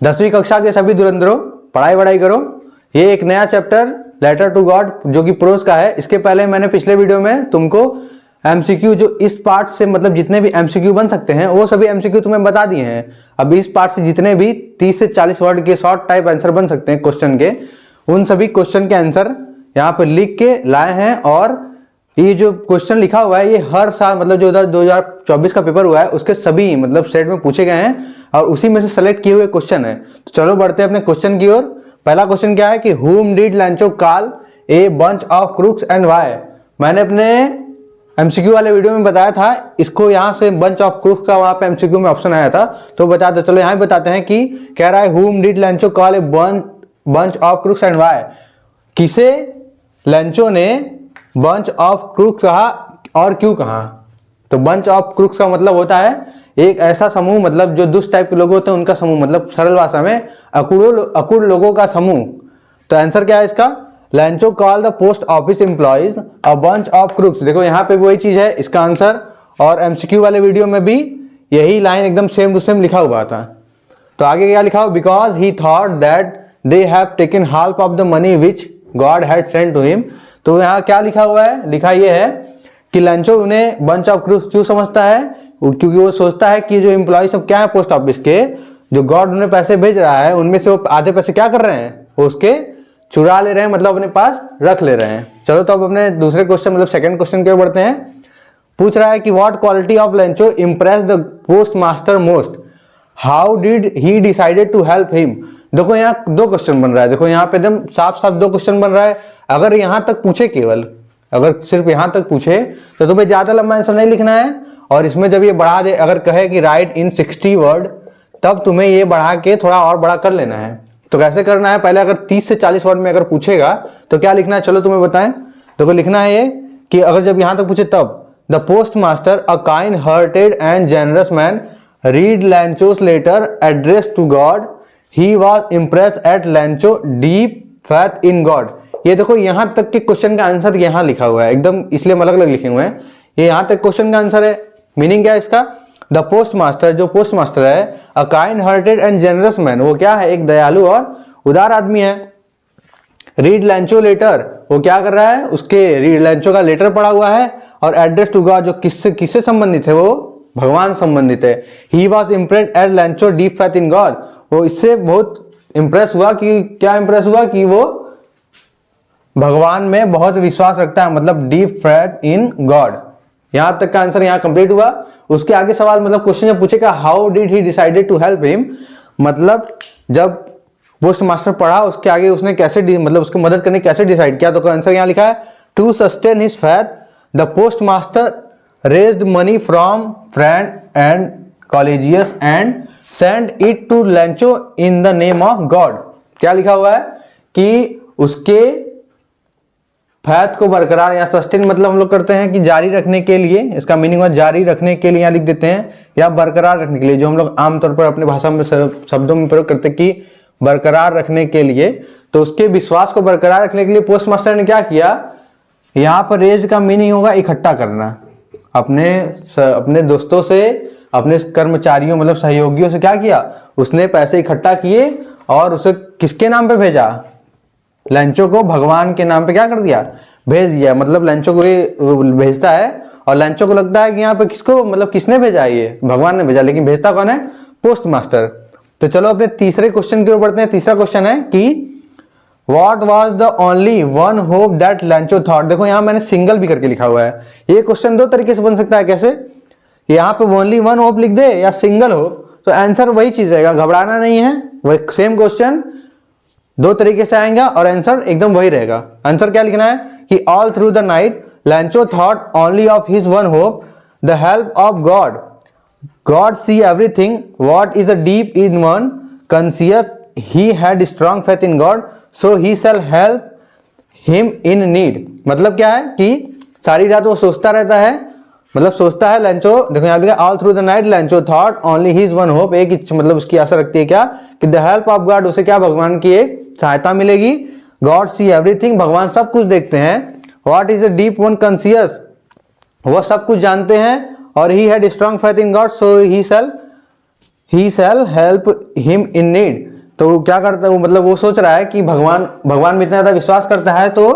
10वीं कक्षा के सभी धुरंधरों, पढ़ाई करो। ये एक नया चैप्टर लेटर टू गॉड जो कि प्रोज का है। इसके पहले मैंने पिछले वीडियो में तुमको एमसीक्यू जो इस पार्ट से मतलब जितने भी एमसीक्यू बन सकते हैं वो सभी एमसीक्यू तुम्हें बता दिए हैं। अब इस पार्ट से जितने भी 30 से 40 वर्ड के शॉर्ट टाइप आंसर बन सकते हैं क्वेश्चन के, उन सभी क्वेश्चन के आंसर यहाँ पर लिख के लाए हैं। और ये जो क्वेश्चन लिखा हुआ है ये हर साल मतलब जो 2024 का पेपर हुआ है उसके सभी मतलब स्टेट में पूछे गए हैं और उसी में से सेलेक्ट किए हुए क्वेश्चन है। तो चलो बढ़ते हैं अपने क्वेश्चन की ओर। पहला क्वेश्चन क्या है कि whom did Lancho call a bunch of crooks and why। मैंने अपने एमसीक्यू वाले वीडियो में बताया था, इसको यहाँ से बंच ऑफ क्रूक्स का वहां पे एमसीक्यू में ऑप्शन आया था तो बता दो। चलो यहाँ बताते हैं कि कह रहा है whom did Lancho call a bunch of crooks and why। किसे लैंचो ने बंच ऑफ क्रूक्स कहा और क्यों कहा। तो बंच ऑफ क्रूक्स का मतलब होता है एक ऐसा समूह, मतलब जो दुष्ट टाइप के लोग होते हैं उनका समूह, मतलब सरल भाषा में अकुड़ लोगों का समूह। तो आंसर क्या है इसका, लैंचो call the post office employees a bunch of crooks. देखो यहाँ पे वही चीज है इसका आंसर, और एमसीक्यू वाले वीडियो में भी यही लाइन एकदम सेम टू सेम लिखा हुआ था। तो आगे क्या लिखा हुआ, because he thought that they have taken half of the money which God had sent to him. तो यहाँ क्या लिखा हुआ है, लिखा ये है कि लैंचो उन्हें बंच ऑफ क्रूक्स क्यों समझता है, क्योंकि वो सोचता है कि जो एम्प्लॉय सब क्या है पोस्ट ऑफिस के, जो गॉड उन्हें पैसे भेज रहा है उनमें से वो आधे पैसे क्या कर रहे हैं, वो उसके चुरा ले रहे हैं, मतलब अपने पास रख ले रहे हैं। चलो तो अब अपने दूसरे क्वेश्चन मतलब सेकंड क्वेश्चन की ओर बढ़ते हैं। पूछ रहा है कि what quality of Lencho impress the post master most, how did he decided to help him. देखो यहाँ दो क्वेश्चन बन रहा है, देखो यहाँ पे एकदम साफ साफ दो क्वेश्चन बन रहा है। अगर यहां तक पूछे, केवल अगर सिर्फ यहां तक पूछे तो तुम्हें ज्यादा लंबा आंसर नहीं लिखना है, और इसमें जब ये बढ़ा दे, अगर कहे कि राइट इन 60 वर्ड, तब तुम्हें ये बढ़ा के थोड़ा और बड़ा कर लेना है। तो कैसे करना है, पहले अगर 30 से 40 वर्ड में अगर पूछेगा तो क्या लिखना है, चलो तुम्हें बताएं। देखो लिखना है ये कि अगर जब यहां तक पूछे तब the post master a kind hearted and generous man read Lencho's letter address to God, he was impress at Lencho deep faith in God. ये देखो यहां तक के क्वेश्चन का आंसर यहां लिखा हुआ है एकदम, इसलिए हम अलग अलग लिखे हुए हैं। ये यहां तक क्वेश्चन का आंसर है। मीनिंग क्या है इसका, द पोस्ट मास्टर, जो पोस्ट मास्टर है, अ kind hearted and generous man, वो क्या है, एक दयालु और उदार आदमी है। रीड लैंचो लेटर, वो क्या कर रहा है, उसके रीड लैंचो का लेटर पड़ा हुआ है, और एड्रेस टू गॉड, जो किससे संबंधित है, वो भगवान संबंधित है। He was impressed at Lencho deep faith in God, वो इससे बहुत इंप्रेस हुआ कि क्या इंप्रेस हुआ कि वो भगवान में बहुत विश्वास रखता है, मतलब डीप फैथ इन गॉड। यहां तक का आंसर यहाँ कंप्लीट हुआ। उसके आगे सवाल मतलब क्वेश्चन जब पूछेगा how did he decided to help him, मतलब जब पोस्ट मास्टर पढ़ा उसके आगे उसने कैसे मतलब उसकी मदद करने कैसे डिसाइड किया, तो आंसर यहाँ लिखा है to sustain his faith the post master raised money from friend and colleagues and send it to Lencho in the name of God. क्या लिखा हुआ है कि उसके फैथ को बरकरार, या सस्टेन मतलब हम लोग करते हैं कि जारी रखने के लिए, इसका मीनिंग हुआ जारी रखने के लिए यहाँ लिख देते हैं, या बरकरार रखने के लिए, जो हम लोग आमतौर पर अपनी भाषा में शब्दों में प्रयोग करते हैं कि बरकरार रखने के लिए। तो उसके विश्वास को बरकरार रखने के लिए पोस्ट मास्टर ने क्या किया, यहाँ पर रेज का मीनिंग होगा इकट्ठा करना, अपने दोस्तों से, अपने कर्मचारियों मतलब सहयोगियों से क्या किया, उसने पैसे इकट्ठा किए और उसे किसके नाम पे भेजा, लैंचो को भगवान के नाम पे क्या कर दिया, भेज दिया। मतलब लैंचो को ये भेजता है और लैंचो को लगता है कि यहाँ पे किसको, मतलब किसने भेजा, ये भगवान ने भेजा, लेकिन भेजता कौन है, पोस्ट मास्टर। तो चलो अपने तीसरे क्वेश्चन की ओर बढ़ते हैं। तीसरा क्वेश्चन है कि what was the only one hope that लैंचो thought. देखो यहाँ मैंने सिंगल भी करके लिखा हुआ है। ये क्वेश्चन दो तरीके से बन सकता है, कैसे, यहाँ पे ओनली वन होप लिख दे या सिंगल होप, तो आंसर वही चीज रहेगा, घबराना नहीं है। वही सेम क्वेश्चन दो तरीके से आएगा और आंसर एकदम वही रहेगा। आंसर क्या लिखना है कि all through the night लैंचो thought only of his one hope, the help of God. God see everything, what is a deep in one, conscious he had strong faith in God, so he shall help him in need। मतलब क्या है कि सारी रात वो सोचता रहता है, मतलब सोचता है लैंचो, देखो यहाँ लिखा all through the night लैंचो thought only his one hope, एक मतलब उसकी आशा रखती है क्या कि द हेल्प ऑफ गॉड, उसे क्या भगवान की एक सहायता मिलेगी। गॉड सी एवरीथिंग, भगवान सब कुछ देखते हैं। What is a deep one, conscious, वो सब कुछ जानते हैं। और he had strong faith in God, so he shall he shall help him in need. तो क्या करता है वो, मतलब वो सोच रहा है कि भगवान में इतना ज्यादा विश्वास करता है तो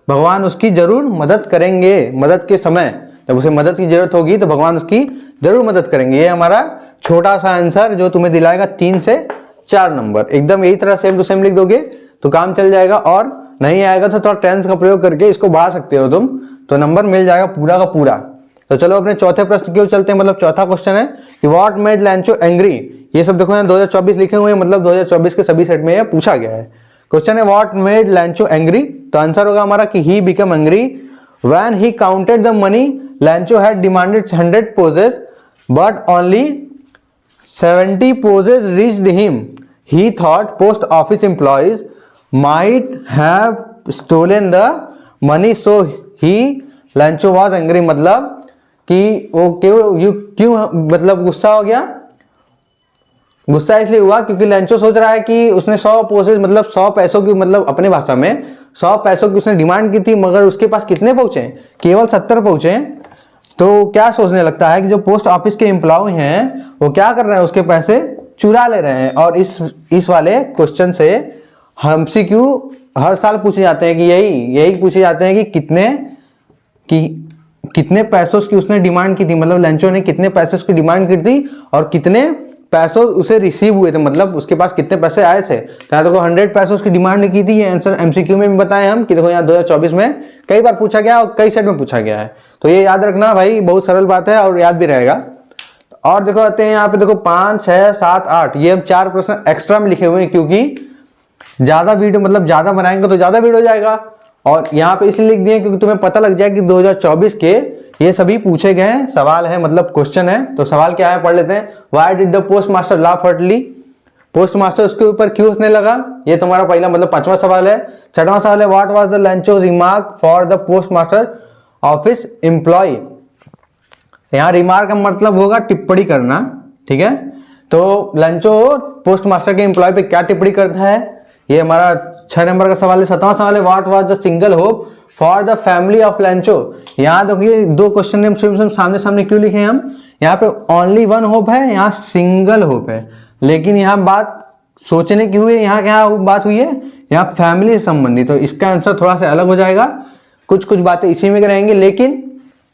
भगवान उसकी जरूर मदद करेंगे। मदद के समय जब उसे मदद की जरूरत होगी तो भगवान उसकी जरूर मदद करेंगे। ये हमारा छोटा सा आंसर जो तुम्हें दिलाएगा 3 से 4 नंबर। एकदम यही तरह सेम टू सेम लिख दोगे तो काम चल जाएगा, और नहीं आएगा तो थोड़ा टेंस का प्रयोग करके इसको बढ़ा सकते हो तुम, तो नंबर मिल जाएगा पूरा का पूरा। तो चलो अपने चौथे प्रश्न की ओर चलते हैं। मतलब चौथा क्वेश्चन है कि व्हाट मेड लैंचो एंग्री। ये सब देखो यहाँ 2024 लिखे हुए हैं, मतलब 2024 के सभी सेट में यह पूछा गया है। क्वेश्चन है व्हाट मेड लैंचो एंग्री, तो आंसर होगा हमारा कि he become angry when he counted the money लैंचो had demanded 100 poses but only 70 poses reached him. He thought post office employees might have stolen the money, so he लैंचो was angry। मतलब कि वो क्यों मतलब गुस्सा हो गया। गुस्सा इसलिए हुआ क्योंकि लैंचो सोच रहा है कि उसने 100 पोसेस मतलब 100 पैसों की, मतलब अपने भाषा में 100 पैसों की उसने डिमांड की थी, मगर उसके पास कितने पहुंचे, केवल 70 पहुंचे। तो क्या सोचने लगता है कि जो पोस्ट ऑफिस के एम्प्लॉय हैं वो क्या कर रहे हैं, उसके पैसे चुरा ले रहे हैं। और इस वाले क्वेश्चन से एमसीक्यू हर साल पूछे जाते हैं कि यही पूछे जाते हैं कि कितने पैसों की उसने डिमांड की थी, मतलब लैंचो ने कितने पैसे की डिमांड की थी और कितने पैसों उसे रिसीव हुए थे, मतलब उसके पास कितने पैसे आए थे। तो देखो 100 पैसों की डिमांड की थी, ये आंसर एमसीक्यू में भी बताए हम कि देखो यहाँ 2024 में कई बार पूछा गया और कई सेट में पूछा गया है। तो ये याद रखना भाई, बहुत सरल बात है और याद भी रहेगा। और देखो आते हैं यहाँ पे, देखो 5, 6, 7, 8 ये हम 4 प्रश्न एक्स्ट्रा में लिखे हुए हैं क्योंकि ज्यादा वीडियो मतलब ज्यादा बनाएंगे तो ज्यादा वीडियो हो जाएगा। और यहाँ पे इसलिए लिख दिए क्योंकि तुम्हें पता लग जाए कि 2024 के ये सभी पूछे गए हैं सवाल है, मतलब क्वेश्चन है। तो सवाल क्या है पढ़ लेते हैं। Why did the post master laugh heartily, post master उसके ऊपर क्यों हंसने लगा, ये तुम्हारा पहला मतलब 5वां सवाल है। 6वां सवाल है what was the Lencho remark for the post master office employ. यहाँ रिमार्क का मतलब होगा टिप्पणी करना, ठीक है। तो लैंचो पोस्ट मास्टर के एम्प्लॉय पे क्या टिप्पणी करता है, ये हमारा 6 नंबर का सवाल है। 7वां सवाल है what was the single hope for the family of लैंचो। यहाँ देखिए 2 क्वेश्चन हम सामने सामने क्यों लिखे हैं हम, यहाँ पे ओनली 1 होप है, यहाँ सिंगल होप है, लेकिन यहाँ बात सोचने की हुई है। यहाँ क्या बात हुई है, यहाँ फैमिली से संबंधित। तो इसका आंसर थोड़ा सा अलग हो जाएगा, कुछ बातें इसी में रहेंगी, लेकिन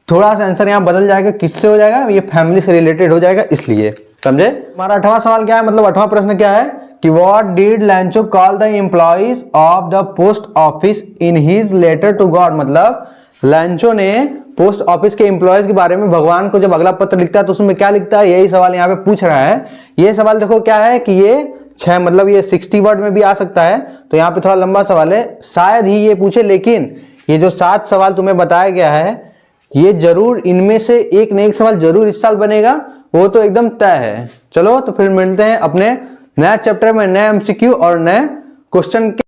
थोड़ा सा आंसर यहाँ बदल जाएगा। किससे हो जाएगा, ये फैमिली से रिलेटेड हो जाएगा, इसलिए समझे। हमारा 8वां सवाल क्या है, मतलब 8वां प्रश्न क्या है कि what did Lencho call the employees of the post office in his letter to God. मतलब लैंचो ने पोस्ट ऑफिस के एम्प्लॉइज के बारे में भगवान को जब अगला पत्र लिखता है तो उसमें क्या लिखता है, यही सवाल यहाँ पे पूछ रहा है। ये सवाल देखो क्या है कि ये 6 मतलब ये 60 वर्ड में भी आ सकता है, तो यहाँ पे थोड़ा लंबा सवाल है, शायद ही ये पूछे। लेकिन ये जो 7 सवाल तुम्हें बताया गया है ये जरूर इनमें से एक न एक सवाल जरूर इस साल बनेगा, वो तो एकदम तय है। चलो तो फिर मिलते हैं अपने नया चैप्टर में, नए एमसीक्यू और नए क्वेश्चन के